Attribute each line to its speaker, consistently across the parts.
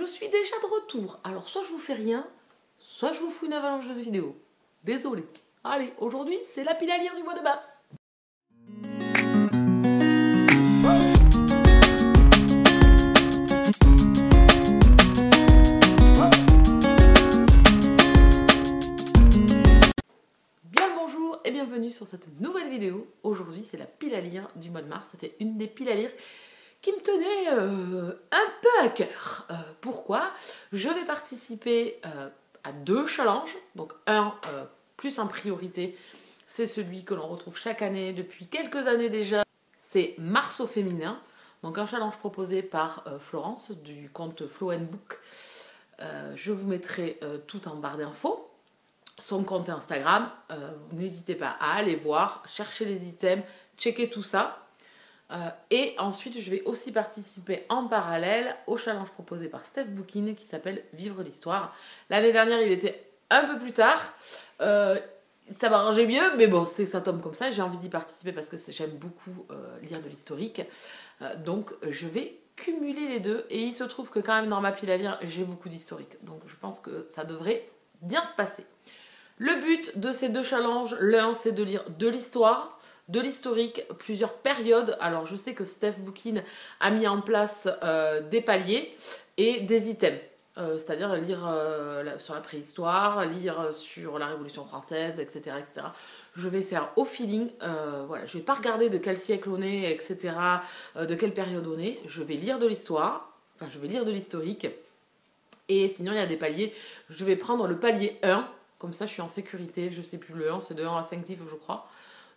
Speaker 1: je suis déjà de retour. Alors soit je vous fais rien, soit je vous fous une avalanche de vidéos. Désolée. Allez, aujourd'hui c'est la pile à lire du mois de mars. Bien le bonjour et bienvenue sur cette nouvelle vidéo. Aujourd'hui c'est la pile à lire du mois de mars. C'était une des piles à lire qui me tenait un peu à cœur. Pourquoi? Je vais participer à 2 challenges. Donc un plus en priorité, c'est celui que l'on retrouve chaque année depuis quelques années déjà. C'est Mars au féminin. Donc un challenge proposé par Florence du compte Flow & Book. Je vous mettrai tout en barre d'infos. Son compte Instagram, n'hésitez pas à aller voir, chercher les items, checker tout ça. Et ensuite, je vais aussi participer en parallèle au challenge proposé par Steph Bookin qui s'appelle Vivre l'Histoire. L'année dernière, il était un peu plus tard. Ça m'arrangeait mieux, mais bon, ça tombe comme ça. J'ai envie d'y participer parce que j'aime beaucoup lire de l'historique. Donc, je vais cumuler les deux. Et il se trouve que quand même, dans ma pile à lire, j'ai beaucoup d'historique. Donc, je pense que ça devrait bien se passer. Le but de ces 2 challenges, l'un, c'est de lire de l'histoire, de l'historique, plusieurs périodes. Alors, je sais que Steph Bookin a mis en place des paliers et des items. C'est-à-dire lire sur la préhistoire, lire sur la Révolution française, etc. etc. Je vais faire au feeling. Voilà, je ne vais pas regarder de quel siècle on est, etc. De quelle période on est. Je vais lire de l'histoire, enfin, je vais lire de l'historique. Et sinon, il y a des paliers. Je vais prendre le palier 1. Comme ça, je suis en sécurité. Je ne sais plus le 1, c'est de 1 à 5 livres, je crois.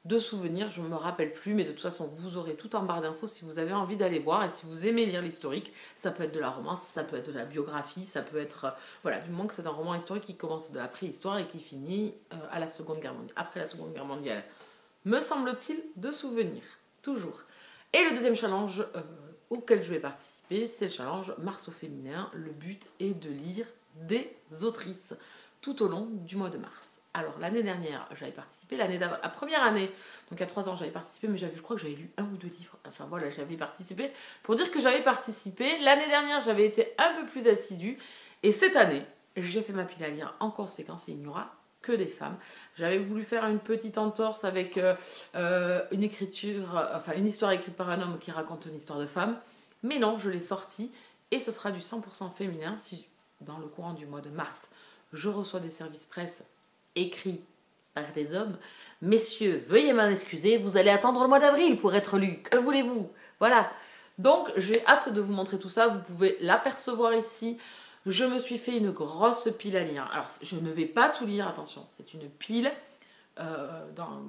Speaker 1: De souvenirs, je ne me rappelle plus, mais de toute façon, vous aurez tout en barre d'infos si vous avez envie d'aller voir. Et si vous aimez lire l'historique, ça peut être de la romance, ça peut être de la biographie, ça peut être... voilà, du moment que c'est un roman historique qui commence de la préhistoire et qui finit à la Seconde Guerre mondiale, après la Seconde Guerre mondiale. Me semble-t-il, de souvenirs, toujours. Et le deuxième challenge auquel je vais participer, c'est le challenge Mars au féminin. Le but est de lire des autrices tout au long du mois de mars. Alors l'année dernière, j'avais participé, l'année d'avant, la première année, donc il y a 3 ans, j'avais participé, mais je crois que j'avais lu 1 ou 2 livres. Enfin voilà, j'avais participé. Pour dire que j'avais participé, l'année dernière, j'avais été un peu plus assidue. Et cette année, j'ai fait ma pile à lire en conséquence et il n'y aura que des femmes. J'avais voulu faire une petite entorse avec une écriture, enfin une histoire écrite par un homme qui raconte une histoire de femme. Mais non, je l'ai sortie et ce sera du 100% féminin si dans le courant du mois de mars, je reçois des services presse écrits par des hommes. Messieurs, veuillez m'en excuser, vous allez attendre le mois d'avril pour être lu. Que voulez-vous? Voilà. Donc, j'ai hâte de vous montrer tout ça. Vous pouvez l'apercevoir ici. Je me suis fait une grosse pile à lire. Alors, je ne vais pas tout lire, attention. C'est une pile dans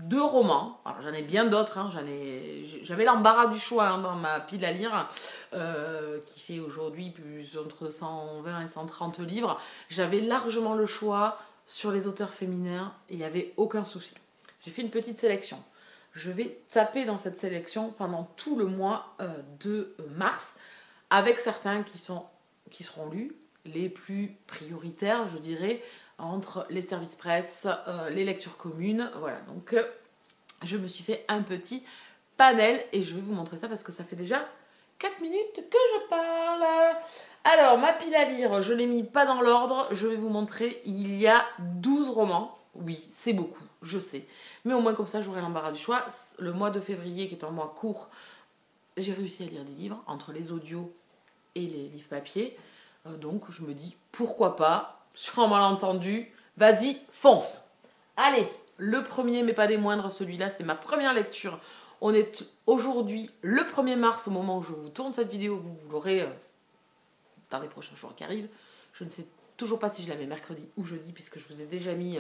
Speaker 1: 2 romans. Alors, j'en ai bien d'autres. Hein. J'avais l'embarras du choix dans ma pile à lire, qui fait aujourd'hui plus entre 120 et 130 livres. J'avais largement le choix sur les auteurs féminins et il n'y avait aucun souci. J'ai fait une petite sélection. Je vais taper dans cette sélection pendant tout le mois de mars, avec certains qui seront lus, les plus prioritaires, je dirais, entre les services presse, les lectures communes. Voilà, donc je me suis fait un petit panel et je vais vous montrer ça parce que ça fait déjà 4 minutes que je parle. Alors, ma pile à lire, je ne l'ai mis pas dans l'ordre. Je vais vous montrer, il y a 12 romans. Oui, c'est beaucoup, je sais. Mais au moins comme ça, j'aurai l'embarras du choix. Le mois de février, qui est un mois court, j'ai réussi à lire des livres, entre les audios et les livres papier. Donc, je me dis, pourquoi pas, sur un malentendu, vas-y, fonce. Allez, le premier, mais pas des moindres, celui-là, c'est ma première lecture. On est aujourd'hui le 1er mars, au moment où je vous tourne cette vidéo. Vous l'aurez dans les prochains jours qui arrivent. Je ne sais toujours pas si je la mets mercredi ou jeudi, puisque je vous ai déjà mis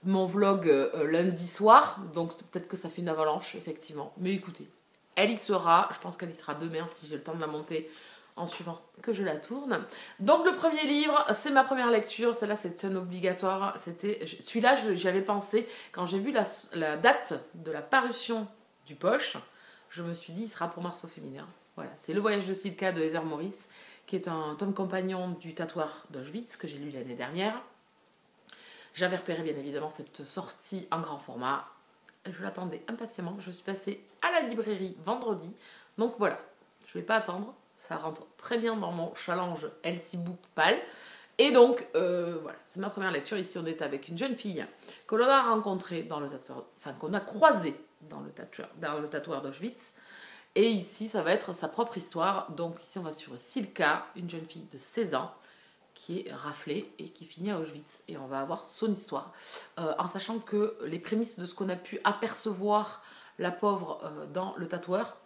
Speaker 1: mon vlog lundi soir. Donc peut-être que ça fait une avalanche, effectivement. Mais écoutez, elle y sera. Je pense qu'elle y sera demain, si j'ai le temps de la monter en suivant que je la tourne. Donc le premier livre, c'est ma première lecture. Celle-là, c'est un obligatoire. Celui-là, j'y avais pensé. Quand j'ai vu la date de la parution du poche, je me suis dit, il sera pour mars au féminin. Voilà, c'est Le Voyage de Silka de Heather Morris, qui est un tome compagnon du Tatoueur d'Auschwitz, que j'ai lu l'année dernière. J'avais repéré bien évidemment cette sortie en grand format. Je l'attendais impatiemment. Je suis passée à la librairie vendredi. Donc voilà, je ne vais pas attendre. ça rentre très bien dans mon challenge Elsie Book Pal. Et donc, voilà, c'est ma première lecture. Ici, on est avec une jeune fille que l'on a rencontrée dans le tatoueur, enfin, qu'on a croisée dans le tatoueur d'Auschwitz. Et ici, ça va être sa propre histoire. Donc, ici, on va suivre Silka, une jeune fille de 16 ans, qui est raflée et qui finit à Auschwitz. Et on va avoir son histoire. En sachant que les prémices de ce qu'on a pu apercevoir, la pauvre, dans le tatoueur,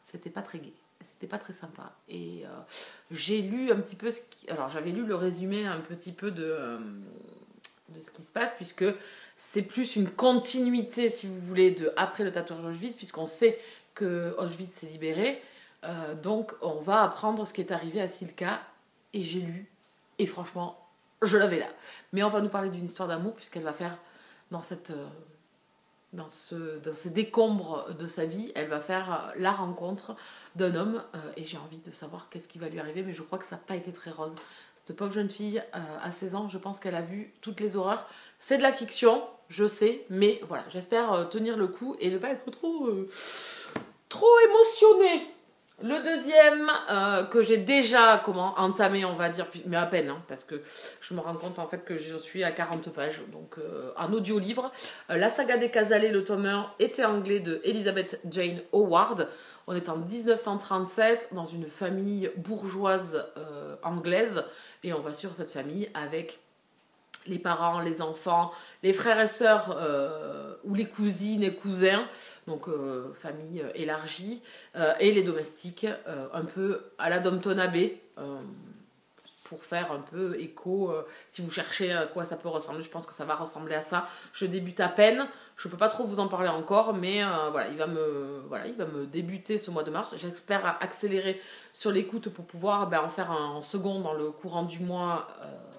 Speaker 1: c'était pas très gai. C'était pas très sympa. Et j'ai lu un petit peu alors, j'avais lu le résumé un petit peu de ce qui se passe, puisque c'est plus une continuité, si vous voulez, de après le tatouage d'Auschwitz, puisqu'on sait que Auschwitz s'est libéré. Donc, on va apprendre ce qui est arrivé à Silka. Et j'ai lu. Et franchement, je l'avais là. Mais on va nous parler d'une histoire d'amour, puisqu'elle va faire dans ces décombres de sa vie, elle va faire la rencontre d'un homme. Et j'ai envie de savoir qu'est-ce qui va lui arriver, mais je crois que ça n'a pas été très rose. Cette pauvre jeune fille, à 16 ans, je pense qu'elle a vu toutes les horreurs. C'est de la fiction, je sais, mais voilà, j'espère tenir le coup et ne pas être trop émotionnée. Le deuxième que j'ai déjà entamé, on va dire, mais à peine, hein, parce que je me rends compte en fait que je suis à 40 pages, donc un audio-livre. La saga des Casalets, le tome 1, était anglais de Elizabeth Jane Howard. On est en 1937 dans une famille bourgeoise anglaise et on va suivre cette famille avec les parents, les enfants, les frères et sœurs ou les cousines et cousins, donc famille élargie, et les domestiques, un peu à la Downton Abbey, pour faire un peu écho, si vous cherchez à quoi ça peut ressembler, je pense que ça va ressembler à ça. Je débute à peine, je ne peux pas trop vous en parler encore, mais voilà, il va me débuter ce mois de mars. J'espère accélérer sur l'écoute pour pouvoir en faire un second dans le courant du mois,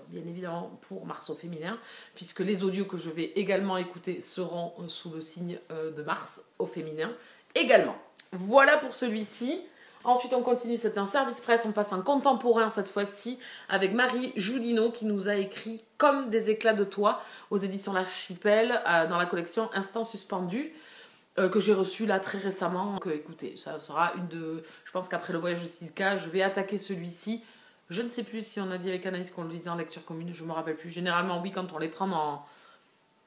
Speaker 1: bien évidemment pour Mars au féminin, puisque les audios que je vais également écouter seront sous le signe de Mars au féminin également. Voilà pour celui-ci. Ensuite, on continue, c'est un service presse, on passe en contemporain cette fois-ci, avec Marie Joulineau qui nous a écrit Comme des éclats de toit aux éditions L'Archipel, dans la collection Instant suspendu, que j'ai reçu là très récemment. Donc écoutez, ça sera je pense qu'après le voyage de Silka, je vais attaquer celui-ci. Je ne sais plus si on a dit avec Anaïs qu'on le lisait en lecture commune, je ne me rappelle plus. Généralement, oui, quand on les prend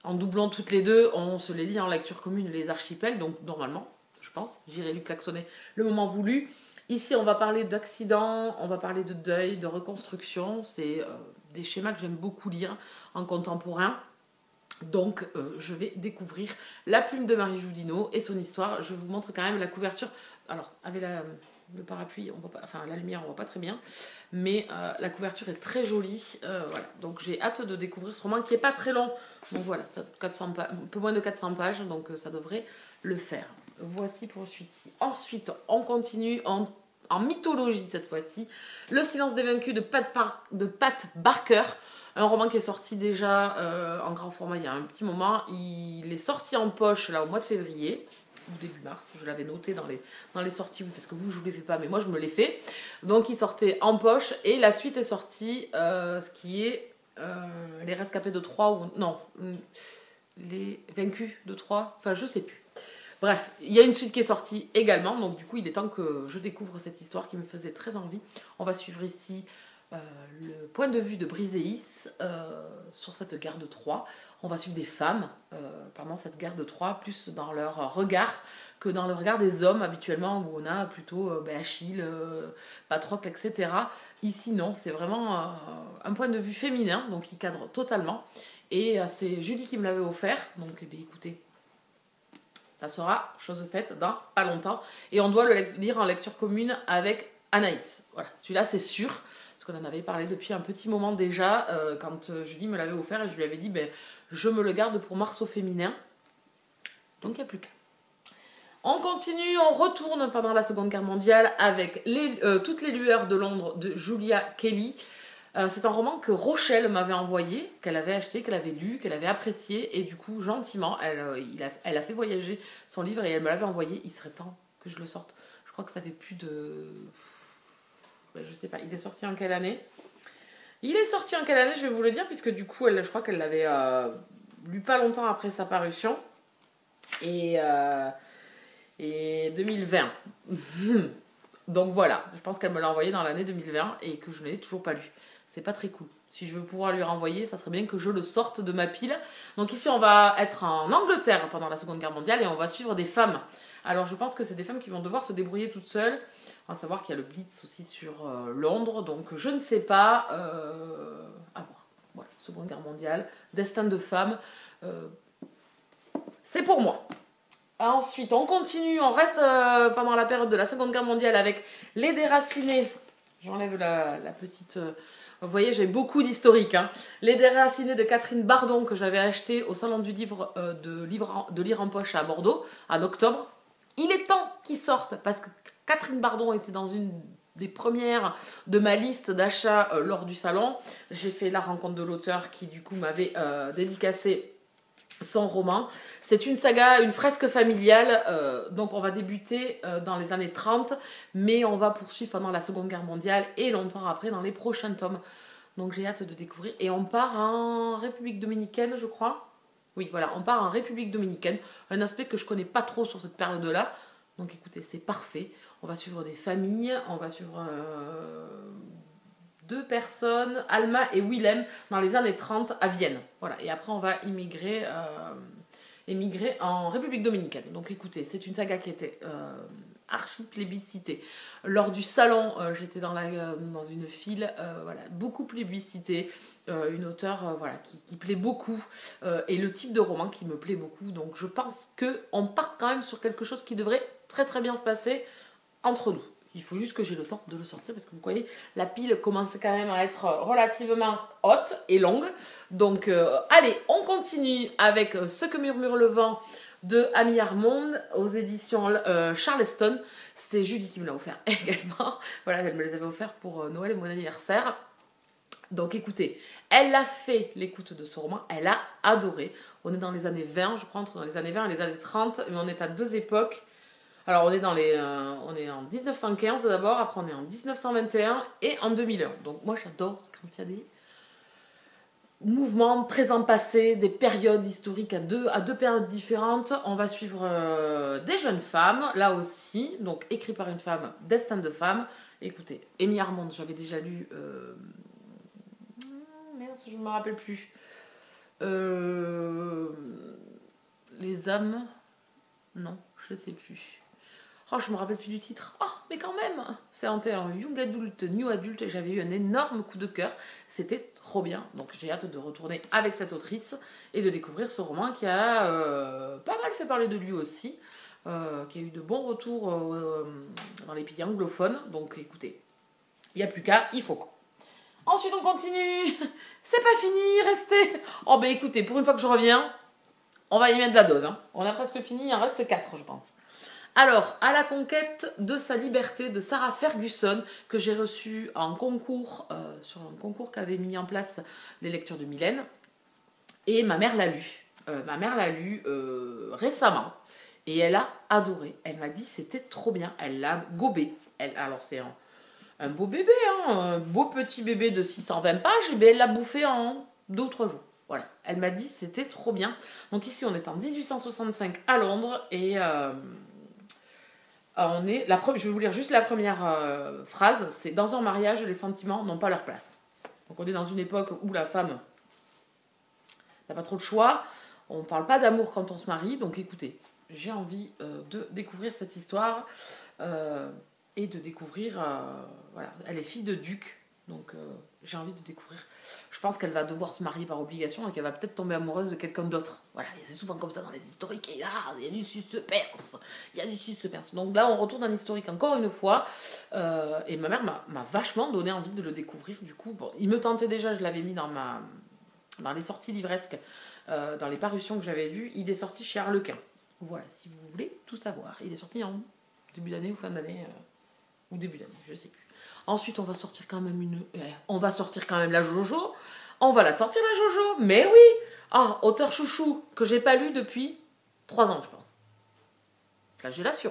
Speaker 1: en doublant toutes les deux, on se les lit en lecture commune, les archipels. Donc, normalement, je pense, j'irai lui klaxonner le moment voulu. Ici, on va parler d'accidents, on va parler de deuil, de reconstruction. C'est des schémas que j'aime beaucoup lire en contemporain. Donc, je vais découvrir La plume de Marie Joulineau et son histoire. Je vous montre quand même la couverture. Alors, avec le parapluie, on voit pas, enfin la lumière, on voit pas très bien, mais la couverture est très jolie. Voilà. Donc j'ai hâte de découvrir ce roman qui est pas très long. Donc voilà, ça, un peu moins de 400 pages, donc ça devrait le faire. Voici pour celui-ci. Ensuite, on continue en mythologie cette fois-ci. Le silence des vaincus de Pat Barker. Un roman qui est sorti déjà en grand format il y a un petit moment. Il est sorti en poche là au mois de février. Ou début mars, je l'avais noté dans les sorties, parce que vous, je ne vous les fais pas, mais moi, je me les fais. Donc, il sortait en poche, et la suite est sortie, ce qui est Les Rescapés de Troyes, ou non, Les Vaincus de Troyes, enfin, je sais plus. Bref, il y a une suite qui est sortie également, donc du coup, il est temps que je découvre cette histoire qui me faisait très envie. On va suivre ici le point de vue de Briséis sur cette guerre de Troie. On va suivre des femmes pendant cette guerre de Troie, plus dans leur regard que dans le regard des hommes habituellement, où on a plutôt Achille, Patrocle, etc. Ici non, c'est vraiment un point de vue féminin, donc il cadre totalement. Et c'est Julie qui me l'avait offert, donc eh bien, écoutez, ça sera chose faite dans pas longtemps. Et on doit le lire en lecture commune avec Anaïs. Voilà, celui-là c'est sûr. Parce qu'on en avait parlé depuis un petit moment déjà, quand Julie me l'avait offert et je lui avais dit je me le garde pour Mars au féminin. Donc il n'y a plus qu'à. On continue, on retourne pendant la Seconde Guerre mondiale avec Toutes les lueurs de Londres de Julia Kelly. C'est un roman que Rochelle m'avait envoyé, qu'elle avait acheté, qu'elle avait lu, qu'elle avait apprécié. Et du coup, gentiment, elle a fait voyager son livre et elle me l'avait envoyé. Il serait temps que je le sorte. Je crois que ça fait plus de... Je sais pas, il est sorti en quelle année? Il est sorti en quelle année, je vais vous le dire, puisque du coup, je crois qu'elle l'avait lu pas longtemps après sa parution. Et 2020. Donc voilà, je pense qu'elle me l'a envoyé dans l'année 2020 et que je ne l'ai toujours pas lu. C'est pas très cool. Si je veux pouvoir lui renvoyer, ça serait bien que je le sorte de ma pile. Donc ici, on va être en Angleterre pendant la Seconde Guerre mondiale et on va suivre des femmes. Alors je pense que c'est des femmes qui vont devoir se débrouiller toutes seules. On va savoir qu'il y a le Blitz aussi sur Londres, donc je ne sais pas. À voir. Voilà, Seconde Guerre mondiale, destin de femmes. C'est pour moi. Ensuite, on continue, on reste pendant la période de la Seconde Guerre mondiale avec Les Déracinés. J'enlève la petite... vous voyez, j'ai beaucoup d'historique. Hein. Les Déracinés de Catherine Bardon que j'avais acheté au Salon du Livre de Lire en Poche à Bordeaux en octobre. Il est temps qu'ils sortent parce que Catherine Bardon était dans une des premières de ma liste d'achats lors du salon. J'ai fait la rencontre de l'auteur qui du coup m'avait dédicacé son roman. C'est une saga, une fresque familiale, donc on va débuter dans les années 30, mais on va poursuivre pendant la Seconde Guerre mondiale et longtemps après dans les prochains tomes. Donc j'ai hâte de découvrir. Et on part en République dominicaine, je crois. Oui, voilà, on part en République dominicaine, un aspect que je connais pas trop sur cette période-là. Donc écoutez, c'est parfait. On va suivre des familles, on va suivre deux personnes, Alma et Willem, dans les années 30 à Vienne. Voilà. Et après, on va émigrer en République dominicaine. Donc écoutez, c'est une saga qui était archi plébiscitée. Lors du salon, j'étais dans une file, voilà, beaucoup plébiscitée. Une auteure voilà, qui plaît beaucoup et le type de roman qui me plaît beaucoup. Donc je pense qu'on part quand même sur quelque chose qui devrait très très bien se passer entre nous. Il faut juste que j'ai le temps de le sortir parce que vous voyez, la pile commence quand même à être relativement haute et longue. Donc allez, on continue avec Ce que murmure le vent de Amy Armand aux éditions Charleston. C'est Julie qui me l'a offert également. Voilà, elle me les avait offerts pour Noël et mon anniversaire. Donc écoutez, elle a fait l'écoute de ce roman, elle a adoré. On est dans les années 20, je crois, entre les années 20 et les années 30, mais on est à deux époques. Alors on est on est en 1915 d'abord, après on est en 1921 et en 2001. Donc moi j'adore quand il y a des mouvements présent-passé, des périodes historiques à deux périodes différentes. On va suivre des jeunes femmes, là aussi, donc écrit par une femme, destin de femme. Écoutez, Amy Armand, j'avais déjà lu... Merde, je ne me rappelle plus. Les âmes... Non, je ne sais plus. Oh, je me rappelle plus du titre. Oh, mais quand même. C'est un Young Adult, New Adult et j'avais eu un énorme coup de cœur. C'était trop bien. Donc j'ai hâte de retourner avec cette autrice et de découvrir ce roman qui a pas mal fait parler de lui aussi. Qui a eu de bons retours dans les pays anglophones. Donc écoutez, il n'y a plus qu'à, il faut quoi. Ensuite on continue. C'est pas fini, restez. Oh ben écoutez, pour une fois que je reviens, on va y mettre de la dose. Hein. On a presque fini, il en reste 4 je pense. Alors, À la conquête de sa liberté de Sarah Ferguson, que j'ai reçu en concours, sur un concours qu'avait mis en place les lectures de Mylène. Et ma mère l'a lu. Récemment. Et elle a adoré. Elle m'a dit c'était trop bien. Elle l'a gobé. Alors c'est un beau bébé, hein, un beau petit bébé de 620 pages. Et bien elle l'a bouffé en 2 ou 3 jours. Voilà. Elle m'a dit c'était trop bien. Donc ici on est en 1865 à Londres et... je vais vous lire juste la première phrase, c'est « Dans un mariage, les sentiments n'ont pas leur place ». Donc on est dans une époque où la femme n'a pas trop de choix, on ne parle pas d'amour quand on se marie, donc écoutez, j'ai envie de découvrir cette histoire et de découvrir, voilà, elle est fille de duc, donc j'ai envie de découvrir. Je pense qu'elle va devoir se marier par obligation et qu'elle va peut-être tomber amoureuse de quelqu'un d'autre. Voilà, c'est souvent comme ça dans les historiques. Et là, il y a du suspense. Il y a du suspense. Donc là, on retourne dans l'historique encore une fois. Et ma mère m'a vachement donné envie de le découvrir. Du coup, bon, il me tentait déjà, je l'avais mis dans les sorties livresques, dans les parutions que j'avais vues. Il est sorti chez Harlequin. Voilà, si vous voulez tout savoir. Il est sorti en début d'année ou fin d'année. Ou début d'année, je sais plus. Ensuite, on va sortir quand même la Jojo. On va la sortir la Jojo. Mais oui. Ah, auteur chouchou que j'ai pas lu depuis 3 ans, je pense. Flagellation.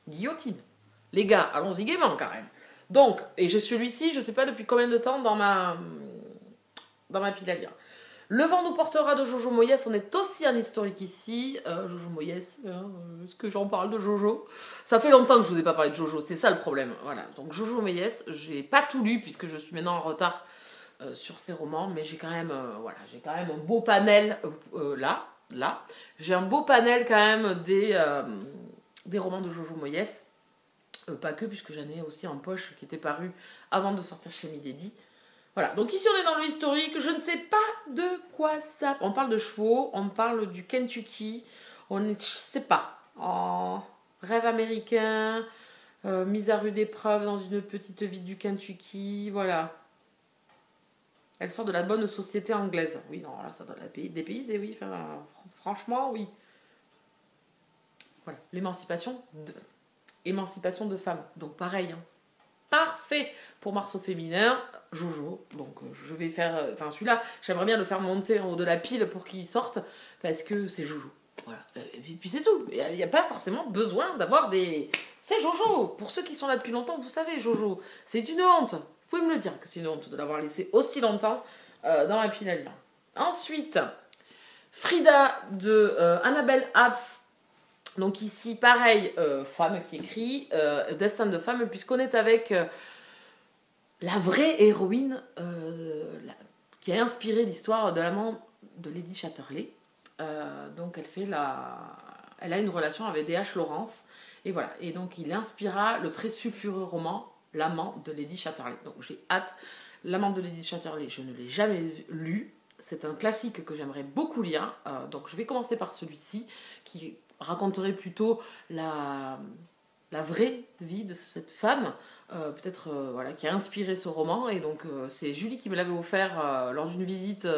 Speaker 1: Guillotine. Les gars, allons-y gaiement quand même. Donc, et celui-ci, je sais pas depuis combien de temps dans ma pile à lire. Le vent nous portera de Jojo Moyes, on est aussi un historique ici. Jojo Moyes, est-ce que j'en parle de Jojo? Ça fait longtemps que je vous ai pas parlé de Jojo, c'est ça le problème. Voilà, donc Jojo Moyes, j'ai pas tout lu puisque je suis maintenant en retard sur ces romans, mais j'ai quand même, voilà, j'ai quand même un beau panel là. J'ai un beau panel quand même des romans de Jojo Moyes. Pas que, puisque j'en ai aussi en poche qui était paru avant de sortir chez Milady. Voilà, donc ici on est dans le historique, je ne sais pas de quoi ça... On parle de chevaux, on parle du Kentucky, je sais pas, en rêve américain, mise à rude épreuve dans une petite ville du Kentucky, voilà. Elle sort de la bonne société anglaise. Oui, non, là ça doit dépayser, oui, enfin, franchement, oui. Voilà, l'émancipation de femmes, donc pareil, hein. Parfait pour Mars au féminin, Jojo. Donc je vais faire... Enfin celui-là, j'aimerais bien le faire monter en haut de la pile pour qu'il sorte, parce que c'est Jojo. Voilà. Et puis c'est tout. Il n'y a pas forcément besoin d'avoir des... C'est Jojo. Pour ceux qui sont là depuis longtemps, vous savez, Jojo. C'est une honte. Vous pouvez me le dire que c'est une honte de l'avoir laissé aussi longtemps dans la pile à lire. Ensuite, Frida de Annabelle Abs. Donc ici, pareil, femme qui écrit, destin de femme, puisqu'on est avec la vraie héroïne qui a inspiré l'histoire de l'amant de Lady Chatterley. Donc elle a une relation avec D.H. Lawrence, et voilà. Et donc il inspira le très sulfureux roman L'amant de Lady Chatterley. Donc j'ai hâte. L'amant de Lady Chatterley, je ne l'ai jamais lu. C'est un classique que j'aimerais beaucoup lire. Donc je vais commencer par celui-ci, qui raconterait plutôt la vraie vie de cette femme, peut-être voilà, qui a inspiré ce roman. Et donc c'est Julie qui me l'avait offert lors d'une visite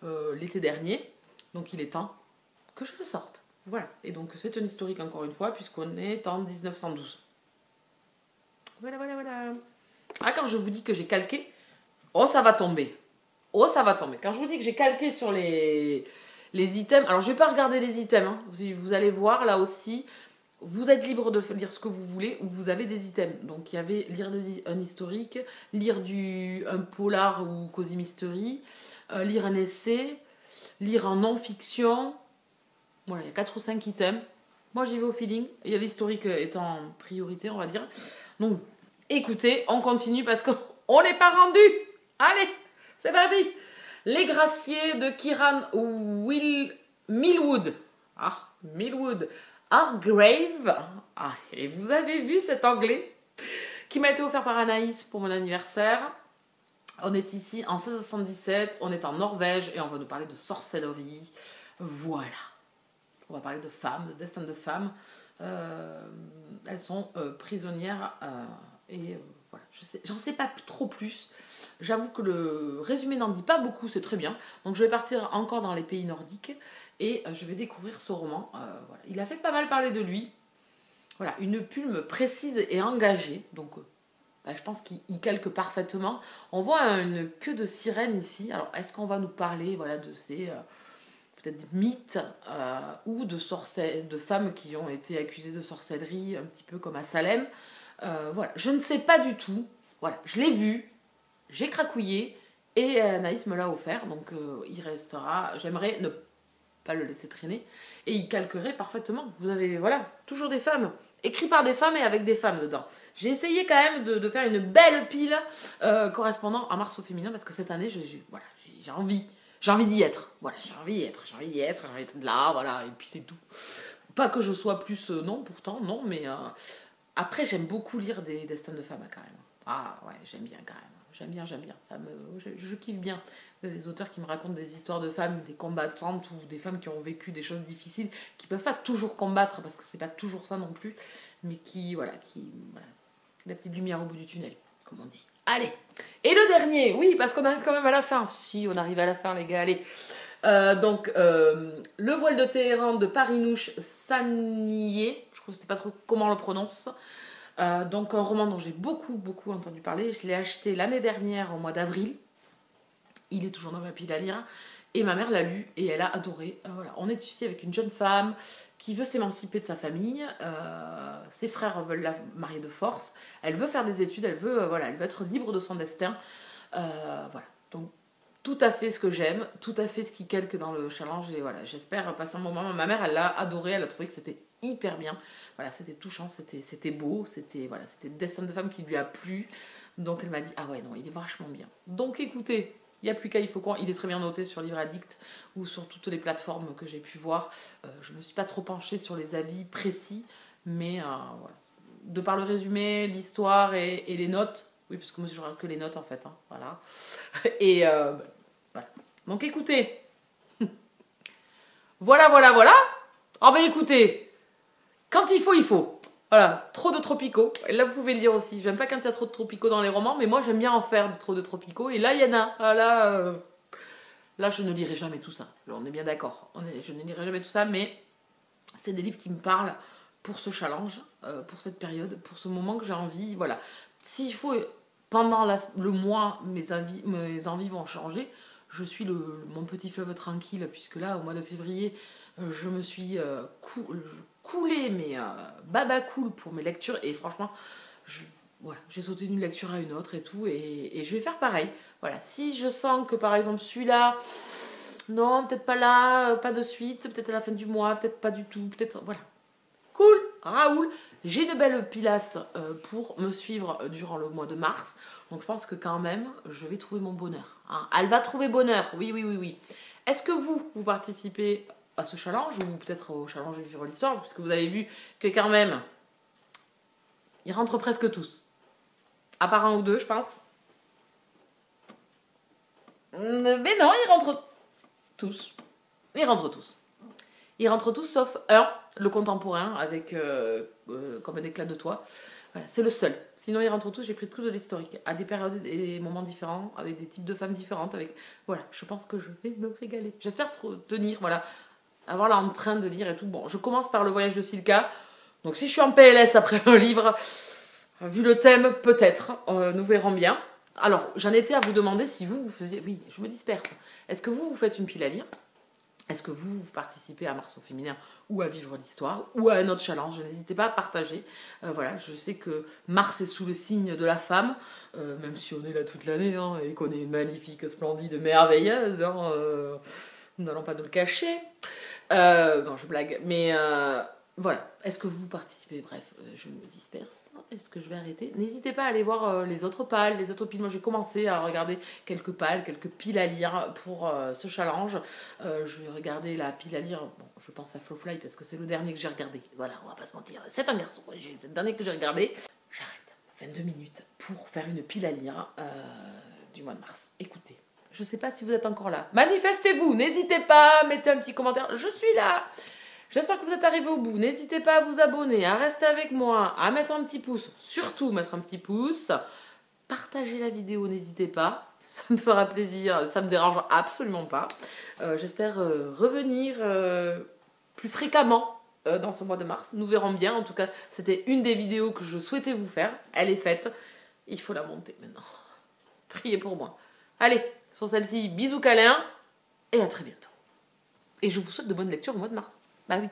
Speaker 1: l'été dernier. Donc il est temps que je le sorte. Voilà. Et donc c'est un historique encore une fois, puisqu'on est en 1912. Voilà. Ah, quand je vous dis que j'ai calqué, oh ça va tomber. Oh ça va tomber. Quand je vous dis que j'ai calqué sur les items, alors je vais pas regarder les items, hein. Vous allez voir là aussi, vous êtes libre de lire ce que vous voulez, ou vous avez des items. Donc il y avait lire un historique, lire un polar ou cosy mystery, lire un essai, lire en non-fiction. Voilà, il y a 4 ou 5 items. Moi j'y vais au feeling, il y a l'historique étant en priorité, on va dire. Donc écoutez, on continue parce qu'on n'est pas rendu. Allez, c'est parti. Les Graciers de Kieran Millwood. Ah, Millwood. Hargrave. Ah, et vous avez vu cet anglais qui m'a été offert par Anaïs pour mon anniversaire. On est ici en 1617, on est en Norvège et on va nous parler de sorcellerie. Voilà. On va parler de femmes, de destin de femmes. Elles sont prisonnières et voilà. J'en sais pas trop plus. J'avoue que le résumé n'en dit pas beaucoup, c'est très bien. Donc je vais partir encore dans les pays nordiques et je vais découvrir ce roman. Voilà. Il a fait pas mal parler de lui. Voilà, une plume précise et engagée. Donc je pense qu'il calque parfaitement. On voit une queue de sirène ici. Alors est-ce qu'on va nous parler voilà, de ces peut-être mythes ou de femmes qui ont été accusées de sorcellerie, un petit peu comme à Salem. Voilà, je ne sais pas du tout. Voilà, je l'ai vu. J'ai cracouillé et Anaïs me l'a offert, donc il restera. J'aimerais ne pas le laisser traîner et il calquerait parfaitement. Vous avez, voilà, toujours des femmes, écrit par des femmes et avec des femmes dedans. J'ai essayé quand même de faire une belle pile correspondant à Mars au féminin parce que cette année, voilà, j'ai envie d'y être. Voilà, j'ai envie d'y être là, voilà, et puis c'est tout. Pas que je sois plus, non, pourtant, non, mais après, j'aime beaucoup lire des destins de femmes quand même. Ah ouais, j'aime bien quand même. J'aime bien. Je kiffe bien les auteurs qui me racontent des histoires de femmes, des combattantes ou des femmes qui ont vécu des choses difficiles, qui peuvent pas toujours combattre parce que c'est pas toujours ça non plus, mais voilà, la petite lumière au bout du tunnel, comme on dit. Allez, et le dernier, oui, parce qu'on arrive quand même à la fin. Si, on arrive à la fin, les gars, allez. Donc, Le voile de Téhéran de Parinouche Saniye, je ne sais pas trop comment on le prononce. Donc un roman dont j'ai beaucoup entendu parler. Je l'ai acheté l'année dernière au mois d'avril. Il est toujours dans ma pile à lire. Et ma mère l'a lu et elle a adoré. Voilà. On est ici avec une jeune femme qui veut s'émanciper de sa famille. Ses frères veulent la marier de force. Elle veut faire des études. Elle veut être libre de son destin. Voilà. Donc tout à fait ce que j'aime, tout à fait ce qui calque dans le challenge. Et voilà, j'espère passer un bon moment. Ma mère, elle l'a adoré, elle a trouvé que c'était hyper bien. Voilà, c'était touchant, c'était beau, c'était voilà, Destin de femme qui lui a plu. Donc elle m'a dit, ah ouais, non, il est vachement bien. Donc écoutez, il n'y a plus qu'à, il faut quoi. Il est très bien noté sur Livre Addict ou sur toutes les plateformes que j'ai pu voir. Je ne me suis pas trop penchée sur les avis précis, mais voilà. De par le résumé, l'histoire et les notes, oui, parce que moi je regarde que les notes en fait, hein, voilà. Et voilà. Donc écoutez, voilà. Ah ben écoutez, quand il faut, il faut. Voilà, trop de tropicaux. Et là vous pouvez le dire aussi, j'aime pas quand il y a trop de tropicaux dans les romans, mais moi j'aime bien en faire trop de tropicaux. Et là il y en a. Voilà, là je ne lirai jamais tout ça. On est bien d'accord. Je ne lirai jamais tout ça, mais c'est des livres qui me parlent pour ce challenge, pour cette période, pour ce moment que j'ai envie. Voilà. S'il faut, pendant le mois, mes envies vont changer. Je suis mon petit fleuve tranquille, puisque là, au mois de février, je me suis coulée, mais baba cool pour mes lectures. Et franchement, voilà, j'ai sauté d'une lecture à une autre et tout. Et je vais faire pareil. Voilà. Si je sens que, par exemple, celui-là, non, peut-être pas là, pas de suite, peut-être à la fin du mois, peut-être pas du tout, peut-être... Voilà. Cool, Raoul, j'ai une belle pilasse pour me suivre durant le mois de mars. Donc je pense que quand même, je vais trouver mon bonheur. Hein. Elle va trouver bonheur, oui. Est-ce que vous participez à ce challenge ou peut-être au challenge de vivre l'histoire? Parce que vous avez vu que quand même, ils rentrent presque tous. À part un ou deux, je pense. Mais non, ils rentrent tous. Ils rentrent tous sauf un, le contemporain, avec comme un éclat de toit. Voilà, c'est le seul. Sinon, ils rentrent tous, j'ai pris tous de l'historique, à des périodes et des moments différents, avec des types de femmes différentes. Voilà, je pense que je vais me régaler. J'espère tenir, voilà, avoir l'entrain de lire et tout. Bon, je commence par le voyage de Silka. Donc, si je suis en PLS après un livre, vu le thème, peut-être, nous verrons bien. Alors, j'en étais à vous demander si vous faisiez... Oui, je me disperse. Est-ce que vous faites une pile à lire? Est-ce que vous participez à Mars au féminin ou à Vivre l'histoire ou à un autre challenge? N'hésitez pas à partager. Voilà, je sais que Mars est sous le signe de la femme, même si on est là toute l'année hein, et qu'on est magnifique, splendide, merveilleuse. Hein, nous n'allons pas nous le cacher. Non, je blague. Mais voilà, est-ce que vous participez? Bref, je me disperse. Est-ce que je vais arrêter? N'hésitez pas à aller voir les autres pales, les autres piles. Moi, j'ai commencé à regarder quelques pales, quelques piles à lire pour ce challenge. Je vais regarder la pile à lire. Bon, je pense à Flowfly parce que c'est le dernier que j'ai regardé. Voilà, on va pas se mentir. C'est un garçon. C'est le dernier que j'ai regardé. J'arrête. 22 minutes pour faire une pile à lire du mois de mars. Écoutez, je sais pas si vous êtes encore là. Manifestez-vous. N'hésitez pas. Mettez un petit commentaire. Je suis là. J'espère que vous êtes arrivés au bout. N'hésitez pas à vous abonner, à rester avec moi, à mettre un petit pouce. Surtout mettre un petit pouce. Partagez la vidéo, n'hésitez pas. Ça me fera plaisir, ça me dérange absolument pas. J'espère revenir plus fréquemment dans ce mois de mars. Nous verrons bien. En tout cas, c'était une des vidéos que je souhaitais vous faire. Elle est faite. Il faut la monter maintenant. Priez pour moi. Allez, sur celle-ci, bisous câlins et à très bientôt. Et je vous souhaite de bonnes lectures au mois de mars. Bah oui.